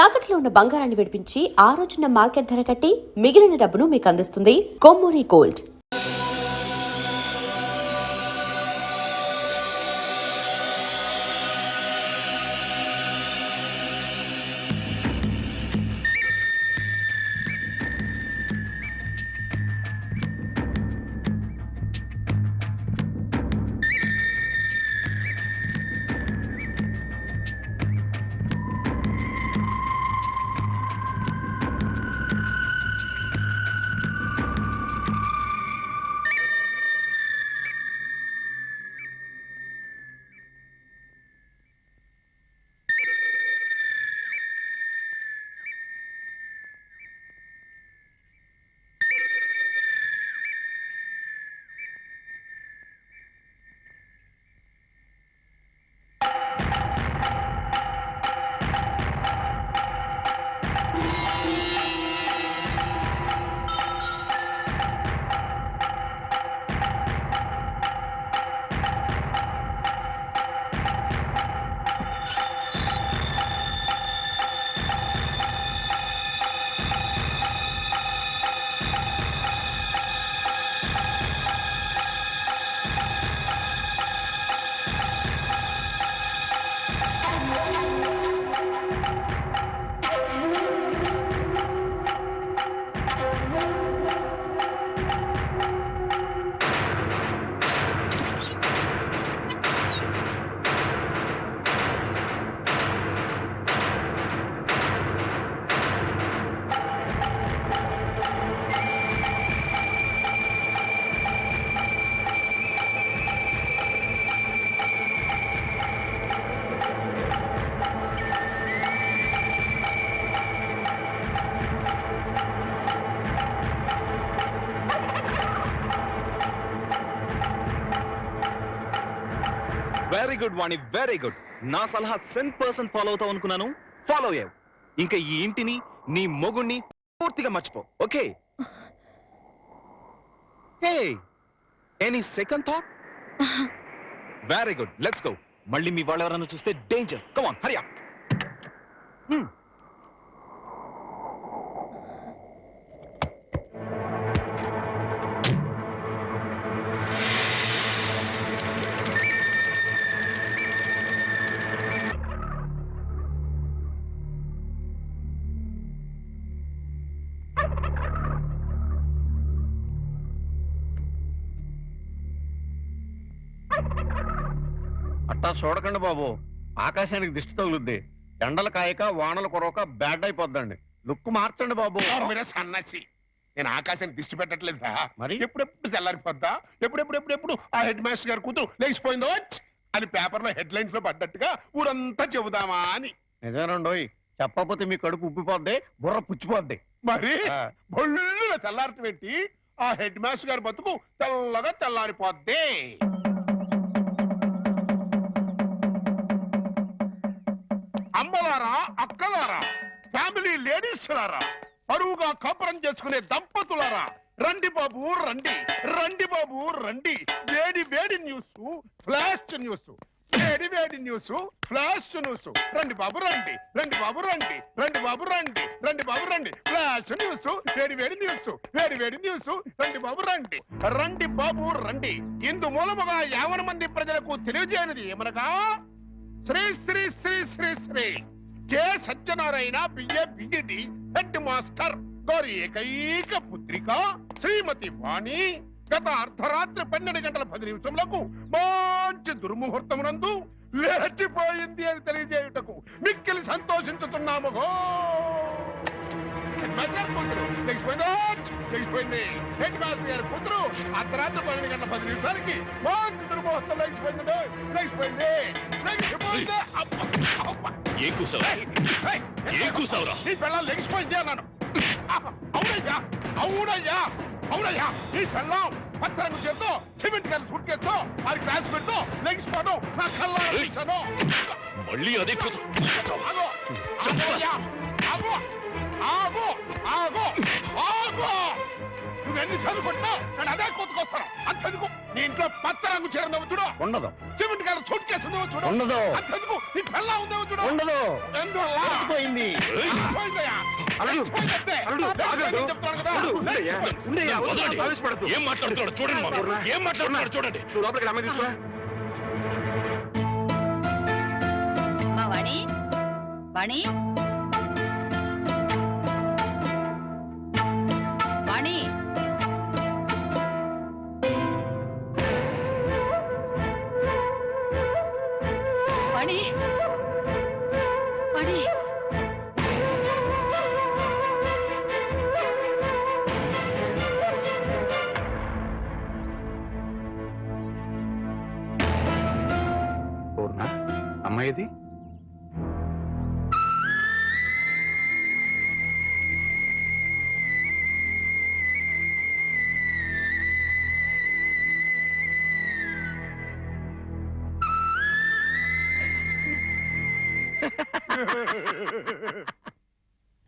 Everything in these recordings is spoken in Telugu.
తాకట్లో ఉన్న బంగారాన్ని విడిపించి ఆ రోజున మార్కెట్ ధర కట్టి మిగిలిన డబ్బును మీకు అందిస్తుంది కొమ్మూరి గోల్డ్. వెరీ గుడ్ వాణి, వెరీ గుడ్. నా సలహా 100% ఫాలో అవుతావు అనుకున్నాను, ఫాలో అయ్యావు. ఇంకా ఈ ఇంటిని నీ మొగుణ్ణి పూర్తిగా మర్చిపో, okay? Hey, any second thought? Very good, let's go. మళ్ళీ మీ వాళ్ళు ఎవరైనా చూస్తే danger. Come on, Hari up. అట్టా చూడకండి బాబు, ఆకాశానికి దిష్టి తగులుద్ది. ఎండలు కాయక వానలు కొరవక బ్యాడ్ అయిపోద్దండి. లుక్ మార్చండి బాబు. సన్నసి, నేను ఆకాశానికి దిష్టి పెట్టట్లేదా? మరి ఎప్పుడెప్పుడు తెల్లారిపోద్దా, ఎప్పుడెప్పుడు ఆ హెడ్ మాస్టర్ గారు కూతురు లేచిపోయిందో అని పేపర్లో హెడ్ లైన్స్ లో పడ్డట్టుగా ఊరంతా చెబుదామా అని. నిజమేనండోయ్, చెప్పకపోతే మీ కడుపు ఉబ్బిపోద్ది, బుర్ర పుచ్చిపోద్ది. మరి బొళ్ళు తెల్లారటం ఏంటి? ఆ హెడ్ మాస్టర్ గారి బతుకు తెల్లగా తెల్లారిపోద్ది. అమ్మలారా, అక్కలారా, ఫ్యామిలీ లేడీస్ లారా, పరువుగా కాపురం చేసుకునే దంపతులారా, రండి బాబు రండి, రండి బాబు రండి. వేడి వేడి న్యూస్, ఫ్లాష్ న్యూస్, వేడి వేడి న్యూస్, ఫ్లాష్ న్యూస్. రండి బాబు రండి, రండి బాబు రండి, రండి బాబు రండి, రండి బాబు రండి. ఫ్లాష్ న్యూస్, వేడి వేడి న్యూస్, వేడి వేడి న్యూస్. రండి బాబు రండి, రండి బాబు రండి. ఇందు మూలముగా 50 మంది ప్రజలకు తెలియజేయనిది ఏమనగా, Shri Shri Shri Shri Shri K Satyanarayana BA BEd headmaster గారి ఏకైక పుత్రిక శ్రీమతి వాణి గత అర్ధరాత్రి 12 గంటల 10 నిమిషములకు మంచి దుర్ముహూర్తమునందు లేచిపోయింది అని తెలియజేయుటకు మిక్కిలి సంతోషించుతున్నాము. లేచిపోయింది హెడ్ మాస్టర్ గారి కూతురు అర్ధరాత్రి 12 గంటల 10 నిమిషాలకి మంచి దుర్ముహూర్తం లేచిపోయింది. లేచిపోయింది. నీ పిల్లలు లెగిసిపోయింది అన్నాను. అవునయ్యా, అవునయ్యా, అవునయ్యా. నీ పిల్లం పచ్చరంగు చేస్తూ సిమెంట్ గారి సూట్ కేస్తూ అది క్లాస్ పెడుతూ లెగిసిపోవడం నా కళ్ళారా చూశాను. మళ్ళీ అదే ఆగు, ఆగు, ఆగు, ఆగు, ఆగు. నువ్వెన్నిసార్లు కొట్టినా నేను అదే కోతుకొస్తాను. అంత అంతెందుకు నీ ఇంట్లో పచ్చ రంగు చీర ఉందేమో చూడు. ఉండదు సిమెంట్ గారు సూట్ కేసు ఉందేమో చూడు. ఉండదు అంతెందుకు నీ పెళ్ళ ఉందేమో చూడు. ఉండదు ఎందువల్ల పోయింది పోయిందయ్యా. అల్లుడు, పోయిందంతే. అల్లుడు, నేను చెప్తున్నాను కదా. ఏం మాట్లాడుతున్నాడు చూడండి మామ. ఏం మాట్లాడుతున్నాడు చూడండి. నువ్వు లోపలికి అమ్మాయి తీసుకురా. మా వాణి వాణి వాణి వాణి వాణి పూర్ణ అమ్మాయిది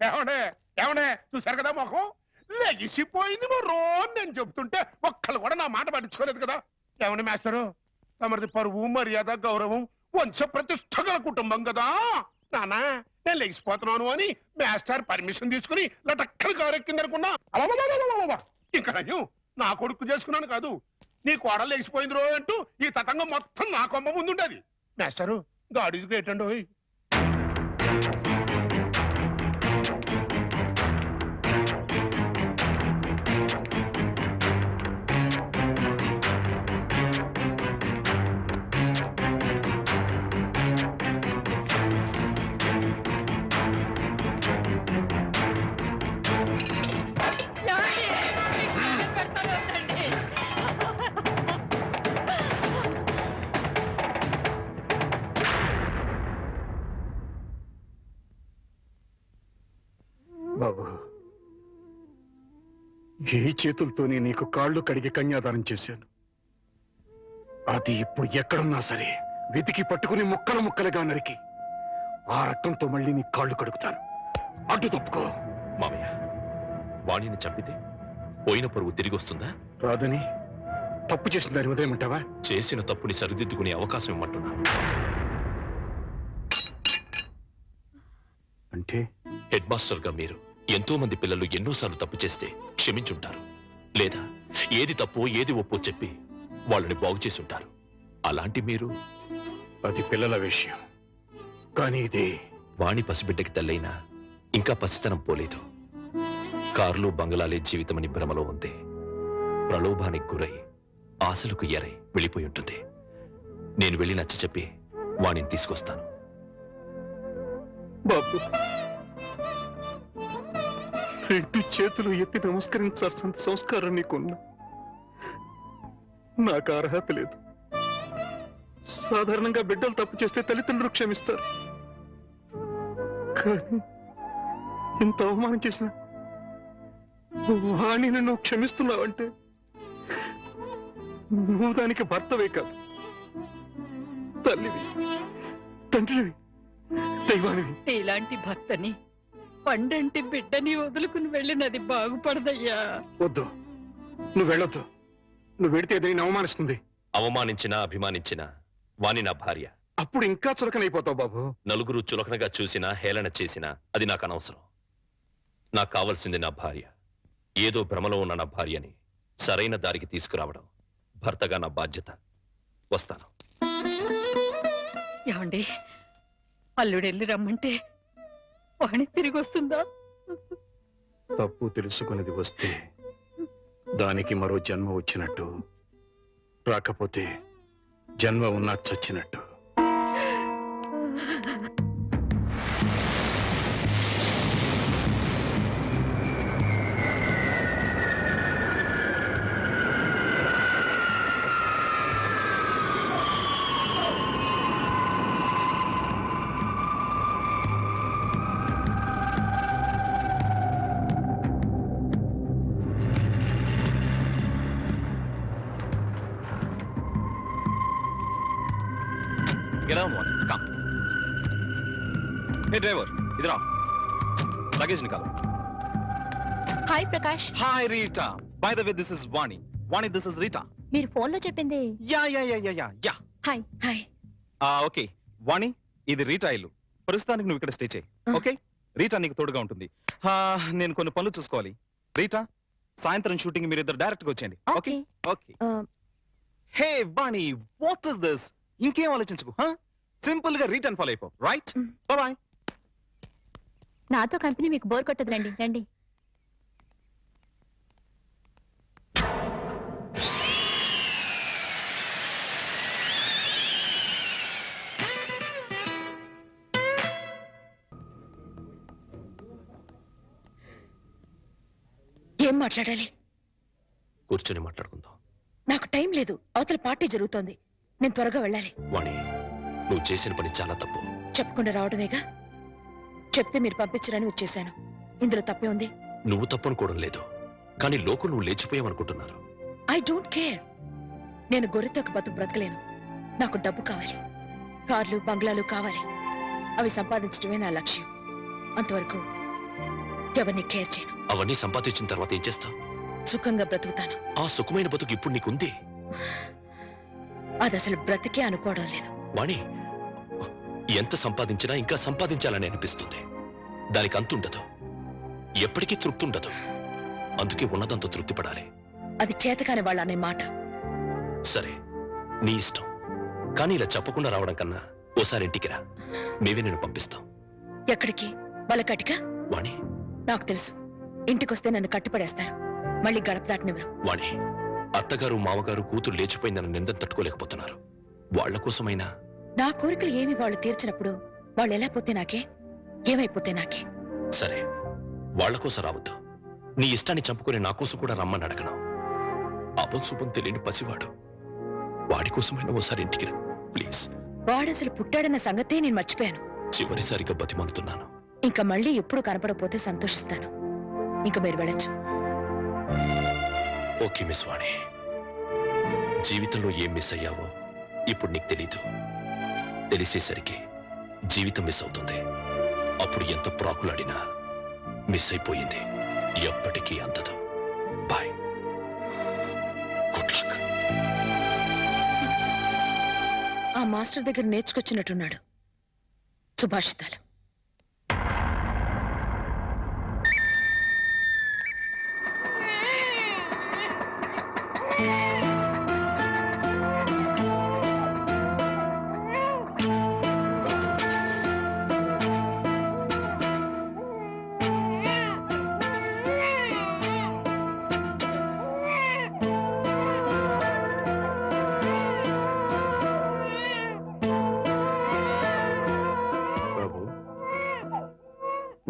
ఏమండే ఏమండే చూశారు కదా మొహం లెగిసిపోయింది రోజు నేను చెబుతుంటే ఒక్కళ్ళు కూడా నా మాట పట్టించుకోలేదు కదా. ఏమండి మాస్టరు తమరిది పరువు మర్యాద గౌరవం వంశ ప్రతిష్ట గల కుటుంబం కదా. నానా నేను లెగిసిపోతున్నాను అని మాస్టర్ పర్మిషన్ తీసుకుని లటక్కలు కారెక్కిందనుకున్నా. ఇంకా నేను నా కొడుకు చేసుకున్నాను కాదు, నీ కోడలు లెగిసిపోయింది రో అంటూ ఈ తతంగం మొత్తం నా కొమ్మ ముందుండేది. మాస్టరు గాడ్ ఈజ్ గ్రేట్ అండి. బాబు, ఈ చేతులతోనే నీకు కాళ్ళు కడిగి కన్యాదానం చేశాను. అది ఇప్పుడు ఎక్కడున్నా సరే వెతికి పట్టుకుని ముక్కలు ముక్కలుగా నరికి ఆ రక్తంతో మళ్ళీ నీ కాళ్ళు కడుగుతాను. అడ్డు తప్పుకో. మామయ్య, వాణిని చంపితే పోయిన పరువు తిరిగి వస్తుందా? రాదని తప్పు చేసిన దాని ఉదయమంటావా? చేసిన తప్పుని సరిదిద్దుకునే అవకాశం ఇవ్వమంటున్నా. అంటే హెడ్ మాస్టర్ గా మీరు ఎంతో మంది పిల్లలు ఎన్నోసార్లు తప్పు చేస్తే క్షమించుంటారు, లేదా ఏది తప్పో ఏది ఒప్పో చెప్పి వాళ్ళని బాగు చేసి ఉంటారు. అలాంటి మీరు అది పిల్లల విషయం, కానీ ఇది వాణి పసిబిడ్డకి తల్లైనా ఇంకా పసితనం పోలేదు. కార్లు బంగళాలే జీవితమని భ్రమలో ఉంది. ప్రలోభానికి గురై ఆశలకు ఎరై వెళ్ళిపోయి ఉంటుంది. నేను వెళ్ళి నచ్చ చెప్పి వాణిని తీసుకొస్తాను. బాబు, రెండు చేతులు ఎత్తి నమస్కరించాల్సిన సంస్కారం నీకున్నా నాకు అర్హత లేదు. సాధారణంగా బిడ్డలు తప్పు చేస్తే తల్లిదండ్రులు క్షమిస్తారు, కానీ ఇంత అవమానం చేసిన వాణిని నువ్వు క్షమిస్తున్నావంటే నువ్వు దానికి భర్తవే కాదు, తల్లివి, తండ్రివి, దైవానివి. ఇలాంటి భర్తని పండంటి బిడ్డని వదులుకుని వెళ్ళినది బాగుపడదయ్యా. వద్దు, నువ్వు వెళ్ళొద్దు. నువ్వు వెడితే ఏదైనా అవమానిస్తుంది. అవమానించినా అభిమానించినా వాణి నా భార్య. అప్పుడు ఇంకా చులకనైపోతావు బాబు. నలుగురు చులకనగా చూసినా హేళన చేసినా అది నాకు అనవసరం. నాకు కావాల్సింది నా భార్య. ఏదో భ్రమలో ఉన్న నా భార్యని సరైన దారికి తీసుకురావడం భర్తగా నా బాధ్యత. వస్తాను. ఏమండి, అల్లుడెళ్ళి రమ్మంటే వాణి తిరిగి వస్తుందా? తప్పు తెలుసుకున్నది వస్తే దానికి మరో జన్మ వచ్చినట్టు, రాకపోతే జన్మ ఉన్నా చచ్చినట్టు. Get on one. Come. Hey driver, इधर आओ. Luggage निकालो. Hi Prakash. Hi Rita. By the way, this is Vani. Vani this is Rita. మీరు ఫోన్లో చెప్పింది. యా. Hi hi. ఓకే వాణి, ఇది రీటా ఇల్లు. ప్రస్తుతానికి నువ్వు ఇక్కడ స్టే చేయి. ఓకే, రీటా నీకు తోడుగా ఉంటుంది. నేను కొన్ని పనులు చూసుకోవాలి. రీటా, సాయంత్రం షూటింగ్ మీరిద్దరు డైరెక్ట్ గా వచ్చేయండి. Okay okay. Hey Vani, what is this? ఇంకేం ఆలోచించుకో. సింపుల్ గా రీటర్న్ ఫాలో అయిపో. Right, bye. నాతో కంపెనీ మీకు బోర్ కొట్టదు, రండి రండి. ఏం మాట్లాడాలి? కూర్చొని మాట్లాడుకుందాం. నాకు టైం లేదు, అవతల పార్టీ జరుగుతోంది, నేను త్వరగా వెళ్ళాలి. వాణి, నువ్వు చేసిన పని చాలా తప్పు. చెప్పకుండా రావడమేగా, చెప్తే మీరు పంపించరని వచ్చేశాను. ఇందులో తప్పే ఉంది. నువ్వు తప్పనుకోవడం లేదు, కానీ లోకం నువ్వు లేచిపోయావనుకుంటున్నారు. I don't care. నేను గొర్రెతో బతుకు బ్రతకలేను. నాకు డబ్బు కావాలి, కార్లు బంగ్లాలు కావాలి. అవి సంపాదించడమే నా లక్ష్యం. అంతవరకు ఎవరిని కేర్ చేయను. అవన్నీ సంపాదించిన తర్వాత ఏం చేస్తావు? సుఖంగా బ్రతుకుతాను. ఆ సుఖమైన బతుకు ఇప్పుడు నీకుంది. అది అసలు బ్రతికే అనుకోవడం లేదు. వాణి, ఎంత సంపాదించినా ఇంకా సంపాదించాలని అనిపిస్తుంది. దానికి అంతుండదు, ఎప్పటికీ తృప్తి ఉండదు. అందుకే ఉన్నదంతా తృప్తి పడాలి. అది చేతకాని వాళ్ళ అనే మాట. సరే, నీ ఇష్టం. కానీ ఇలా చెప్పకుండా రావడం కన్నా ఓసారి ఇంటికి రా, మేమే నేను పంపిస్తాం. ఎక్కడికి? బలకటికా? వాణి, నాకు తెలుసు, ఇంటికొస్తే నన్ను కట్టిపడేస్తారు, మళ్ళీ గడప దాటనివ్వరు. వాణి, అత్తగారు మామగారు కూతురు లేచిపోయిందని నిందను తట్టుకోలేకపోతున్నారు. వాళ్ల కోసమైనా. నా కోరికలు ఏమి వాళ్ళు తీర్చినప్పుడు వాళ్ళు ఎలా పోతే నాకే, ఏమైపోతే నాకే. సరే, వాళ్ల కోసం రావద్దు. నీ ఇష్టాన్ని చంపుకొని నా కోసం కూడా రమ్మని అడగను. అపశుభం తెలియని పసివాడు, వాడి కోసమైనా ఓసారి ఇంటికి రా ప్లీజ్. వాడసలు పుట్టాడన్న సంగతే నేను మర్చిపోయాను. చివరిసారిగా బతిమందుతున్నాను. ఇంకా మళ్ళీ ఎప్పుడు కనపడకపోతే సంతోషిస్తాను. ఇంకా మీరు వెళ్ళచ్చు. ఓకే మిస్ వాణి, జీవితంలో ఏం మిస్ అయ్యావో ఇప్పుడు నీకు తెలీదు. తెలిసేసరికి జీవితం మిస్ అవుతుంది. అప్పుడు ఎంత ప్రాకులాడినా మిస్ అయిపోయింది ఎప్పటికీ అందదు. Bye, good luck. ఆ మాస్టర్ దగ్గర నేర్చుకొచ్చినట్టున్నాడు సుభాషితాలు.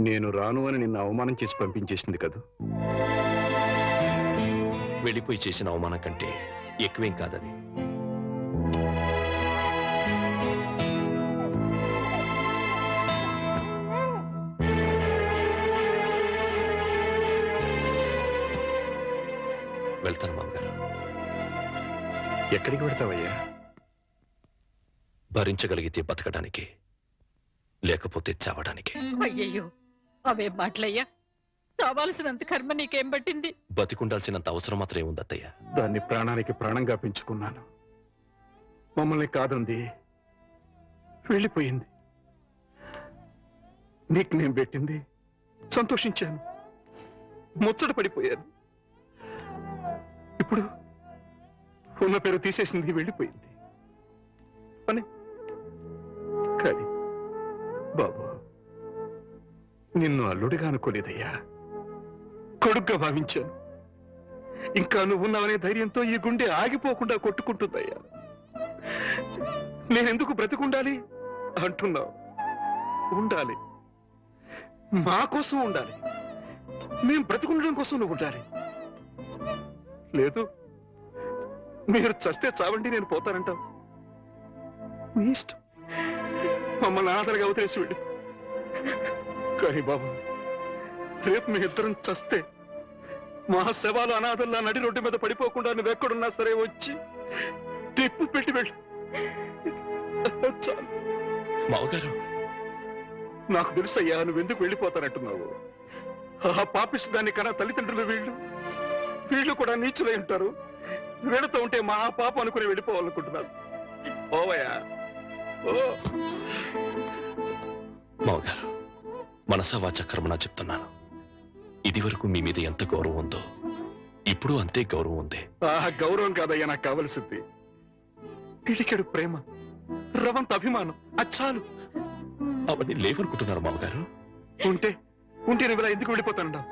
నేను రాను అని నిన్ను అవమానం చేసి పంపించేసింది కదా. వెళ్ళిపోయి చేసిన అవమానం కంటే ఎక్కువేం కాదది. వెళ్తాను మామగారు. ఎక్కడికి పెడతావయ్యా? భరించగలిగితే బతకడానికి, లేకపోతే చావడానికి. అయ్యయ్యో, అవే మాటలయ్యా. చావాల్సినంత కర్మ నీకేం పట్టింది? బతికుండాల్సినంత అవసరం మాత్రం ఏముంది అత్తయ్య? దాన్ని ప్రాణానికి ప్రాణంగా పెంచుకున్నాను. మమ్మల్ని కాదంది, వెళ్ళిపోయింది. నీకు నేను పెట్టింది సంతోషించాను, ముచ్చట పడిపోయాను. ఇప్పుడు ఉన్న పేరు తీసేసింది, వెళ్ళిపోయింది అని. కానీ బాబు, నిన్ను అల్లుడిగా అనుకోలేదయ్యా, కొడుగ్గా భావించాను. ఇంకా నువ్వున్నావనే ధైర్యంతో ఈ గుండె ఆగిపోకుండా కొట్టుకుంటుందయ్యా. నేనెందుకు బ్రతికుండాలి అంటున్నావు? ఉండాలి, మా కోసం ఉండాలి. మేం బ్రతికుండడం కోసం నువ్వు ఉండాలి. లేదు, మీరు చస్తే చావండి, నేను పోతానంటావు. మీ ఇష్టం, మమ్మల్ని అనాథలుగా వదిలేసి వెళ్ళి. కానీ బాబు, రేపు మీ ఇద్దరం చస్తే మా శవాలు అనాథల్లా నడి రోడ్డు మీద పడిపోకుండా నువ్వెక్కడున్నా సరే వచ్చి టిప్పు పెట్టి వెళ్ళి. చాలు. మావగారు, నాకు తెలుసయ్యా నువ్వెందుకు వెళ్ళిపోతానంటున్నావు. ఆ పాపిష్టి దాన్ని కన్నా తల్లిదండ్రులు వీళ్ళు కూడా నీచులై ఉంటారు. వెళుతూ ఉంటే మా పాప అనుకుని వెళ్ళిపోవాలనుకుంటున్నాను. ఓవయ్యా ఓ. మావగారు, మనసా వాచ కర్మనా చెప్తున్నాను. ఇది వరకు మీ మీద ఎంత గౌరవం ఉందో ఇప్పుడు అంతే గౌరవం ఉంది. ఆ గౌరవం కాదయ్యా నాకు కావలసింది. పిడికెడు ప్రేమ, రవంత అభిమానం, అచ్చాలు. అవన్నీ లేవనుకుంటున్నారు మావగారు. ఉంటే నువ్వు ఇలా ఎందుకు వెళ్ళిపోతానన్నావు?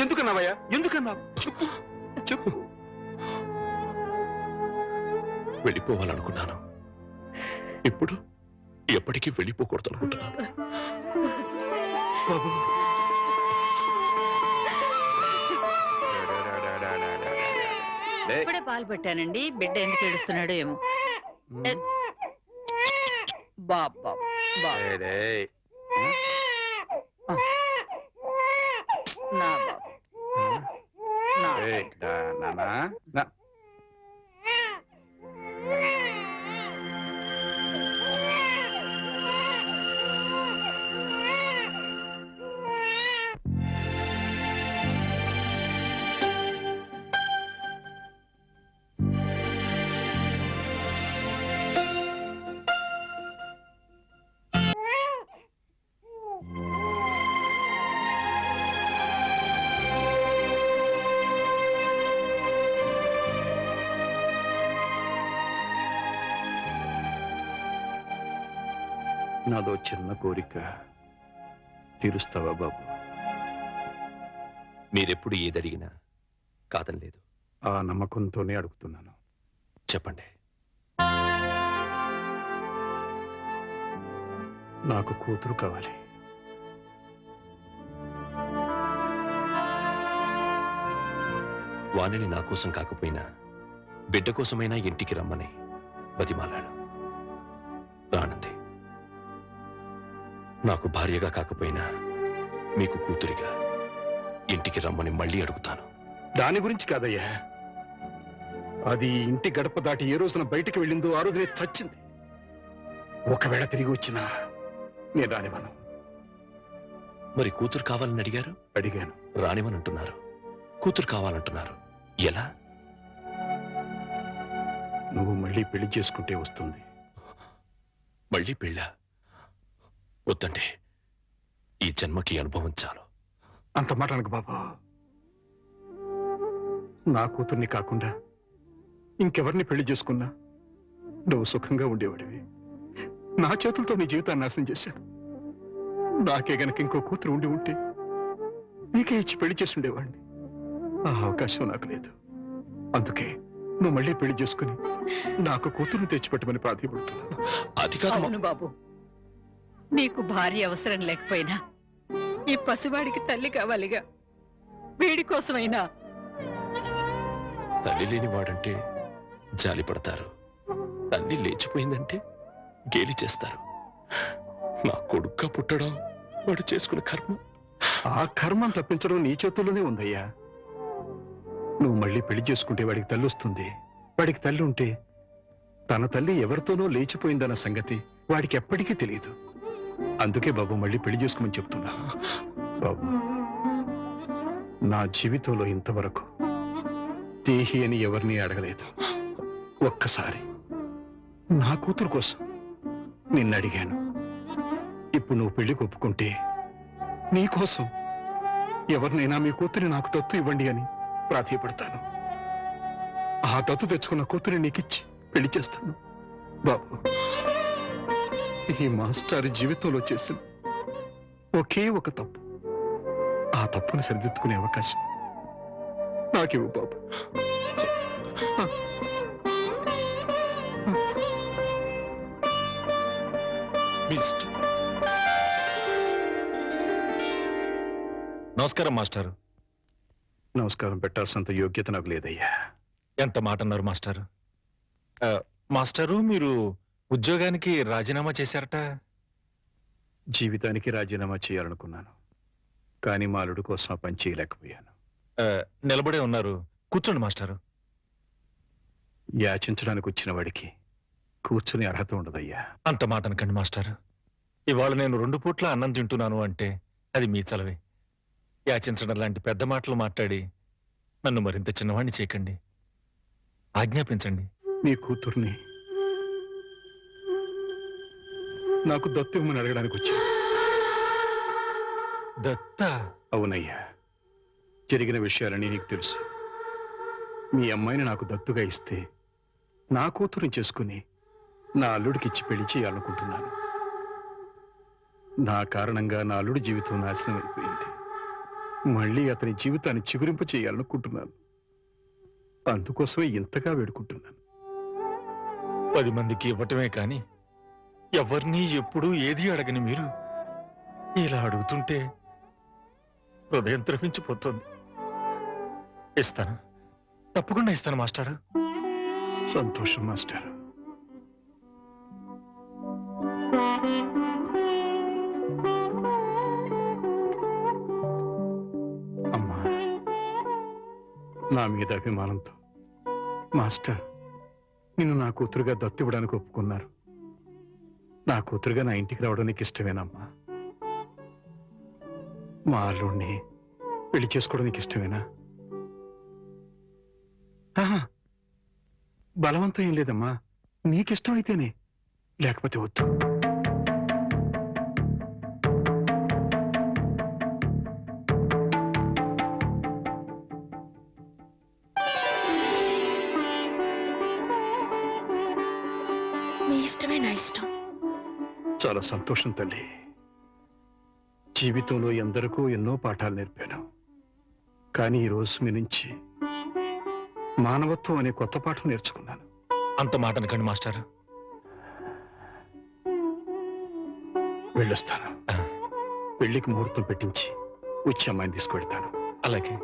ఎందుకన్నావయ్యా? ఎందుకన్నావు? చెప్పు చెప్పు. వెళ్ళిపోవాలనుకున్నాను. ఇప్పుడు ఎప్పటికీ వెళ్ళిపోకూడదు అనుకుంటున్నాను. బాబు ఇప్పుడే పాలు పెట్టానండి. బిడ్డ ఎందుకు ఏడుస్తున్నాడో ఏమో. బాబా నా బాబు నా నాదో చిన్న కోరిక తీరుస్తావా బాబు? మీరెప్పుడు ఏదడిగినా కాదనలేదు. ఆ నమ్మకంతోనే అడుగుతున్నాను. చెప్పండి. నాకు కూతురు కావాలి. వాణిని నా కోసం కాకపోయినా బిడ్డ కోసమైనా ఇంటికి రమ్మని బతిమాలాడు. రానంది. నాకు భార్యగా కాకపోయినా మీకు కూతురిగా ఇంటికి రమ్మని మళ్ళీ అడుగుతాను. దాని గురించి కాదయ్యా. అది ఇంటి గడప దాటి ఏ రోజున బయటికి వెళ్ళిందో ఆ రోజునే చచ్చింది. ఒకవేళ తిరిగి వచ్చినా నేను రానివ్వను. మరి కూతురు కావాలని అడిగారు? అడిగాను. రానివని అంటున్నారు. కూతురు కావాలంటున్నారు. ఎలా? నువ్వు మళ్ళీ పెళ్లి చేసుకుంటే వస్తుంది. మళ్ళీ పెళ్ళా? వద్దండి. ఈ జన్మకి అనుభవం చాలు. అంత మాట అనకు బాబు. నా కూతుర్ని కాకుండా ఇంకెవరిని పెళ్లి చేసుకున్నా నువ్వు సుఖంగా ఉండేవాడివి. నా చేతులతో నీ జీవితాన్ని నాశనం చేశాను. నాకే గనక ఇంకో కూతురు ఉండి ఉంటే నీకే ఇచ్చి పెళ్లి చేసి ఉండేవాడిని. ఆ అవకాశం నాకు లేదు. అందుకే నువ్వు మళ్ళీ పెళ్లి చేసుకుని నాకు కూతురుని తెచ్చిపెట్టమని ప్రాధాన్యపడుతున్నాను. అది కాదు అవును బాబు, నీకు భార్య అవసరం లేకపోయినా ఈ పసివాడికి తల్లి కావాలిగా. వీడి కోసమైనా. తల్లి లేని వాడంటే జాలి పడతారు. తల్లి లేచిపోయిందంటే గేలి చేస్తారు. నా కొడుక్క పుట్టడం వాడు చేసుకున్న కర్మ. ఆ కర్మను తప్పించడం నీ చేతుల్లోనే ఉందయ్యా. నువ్వు మళ్ళీ పెళ్లి చేసుకుంటే వాడికి తల్లి వస్తుంది. వాడికి తల్లి ఉంటే తన తల్లి ఎవరితోనో లేచిపోయిందన్న సంగతి వాడికి ఎప్పటికీ తెలియదు. అందుకే బాబు మళ్ళీ పెళ్లి చేసుకోమని చెప్తున్నా. బాబు, నా జీవితంలో ఇంతవరకు దేహి అని ఎవరిని అడగలేదు. ఒక్కసారి నా కూతురు కోసం నిన్ను అడిగాను. ఇప్పుడు నువ్వు పెళ్లికి ఒప్పుకుంటే నీకోసం ఎవరినైనా మీ కూతురిని నాకు దత్తు ఇవ్వండి అని ప్రాధాయపడతాను. ఆ దత్తు తెచ్చుకున్న కూతురిని నీకిచ్చి పెళ్లి చేస్తాను. బాబు, ఈ మాస్టర్ జీవితంలో చేసిన ఒకే ఒక తప్పు. ఆ తప్పును సరిదిద్దుకునే అవకాశం నాకివ్వు బాబు. నమస్కారం మాస్టారు. నమస్కారం పెట్టాల్సినంత యోగ్యత నాకు లేదయ్యా. ఎంత మాట అన్నారు మాస్టారు. మాస్టారు, మీరు ఉద్యోగానికి రాజీనామా చేశారట. జీవితానికి రాజీనామా చేయాలనుకున్నాను, కానీ మా అల్లుడు కోసం ఆ పని చేయలేకపోయాను. నిలబడే ఉన్నారు, కూర్చోండి మాస్టారు. యాచించడానికి వచ్చిన వాడికి కూర్చుని అర్హత ఉండదయ్యా. అంత మాట అనకండి మాస్టారు. ఇవాళ నేను 2 పూట్ల అన్నం తింటున్నాను అంటే అది మీ చలవే. యాచించడం లాంటి పెద్ద మాటలు మాట్లాడి నన్ను మరింత చిన్నవాణ్ణి చేయకండి. ఆజ్ఞాపించండి. మీ కూతుర్ని నాకు దత్తు ఇవ్వమని అడగడానికి వచ్చాను. దత్త అవునయ్యా, జరిగిన విషయాలని నీకు తెలుసు. మీ అమ్మాయిని నాకు దత్తుగా ఇస్తే నా కూతురుని చేసుకుని నా అల్లుడికి ఇచ్చి పెళ్లి చేయాలనుకుంటున్నాను. నా కారణంగా నా అల్లుడి జీవితం నాశనం అయిపోయింది. మళ్ళీ అతని జీవితాన్ని చిగురింప చేయాలనుకుంటున్నాను. అందుకోసమే ఇంతగా వేడుకుంటున్నాను. 10 మందికి ఇవ్వటమే కాని ఎవరిని ఎప్పుడూ ఏది అడగని మీరు ఇలా అడుగుతుంటే హృదయం ద్రవించిపోతుంది. ఇస్తాను, తప్పకుండా ఇస్తాను మాస్టారు. సంతోషం మాస్టర్. అమ్మా, నా మీద అభిమానంతో మాస్టర్ నిన్ను నా కూతురుగా దత్తు ఇవ్వడానికి ఒప్పుకున్నారు. నా కూతురుగా నా ఇంటికి రావడం నీకు ఇష్టమేనమ్మా? మా అల్లుడిని పెళ్లి చేసుకోవడం నీకు ఇష్టమేనా? ఆహా, బలవంతం ఏం లేదమ్మా, నీకిష్టం అయితేనే, లేకపోతే వద్దు. మీ ఇష్టమే నా ఇష్టం. చాలా సంతోషం తల్లి. జీవితంలో ఎందరికో ఎన్నో పాఠాలు నేర్పాను. కానీ ఈ రోజు మీ నుంచి మానవత్వం అనే కొత్త పాఠం నేర్చుకున్నాను. అంత మాట అనకండి మాస్టారు. వెళ్ళొస్తాను. పెళ్లికి ముహూర్తం పెట్టించి వచ్చి అమ్మాయిని తీసుకువెళ్తాను. అలాగే.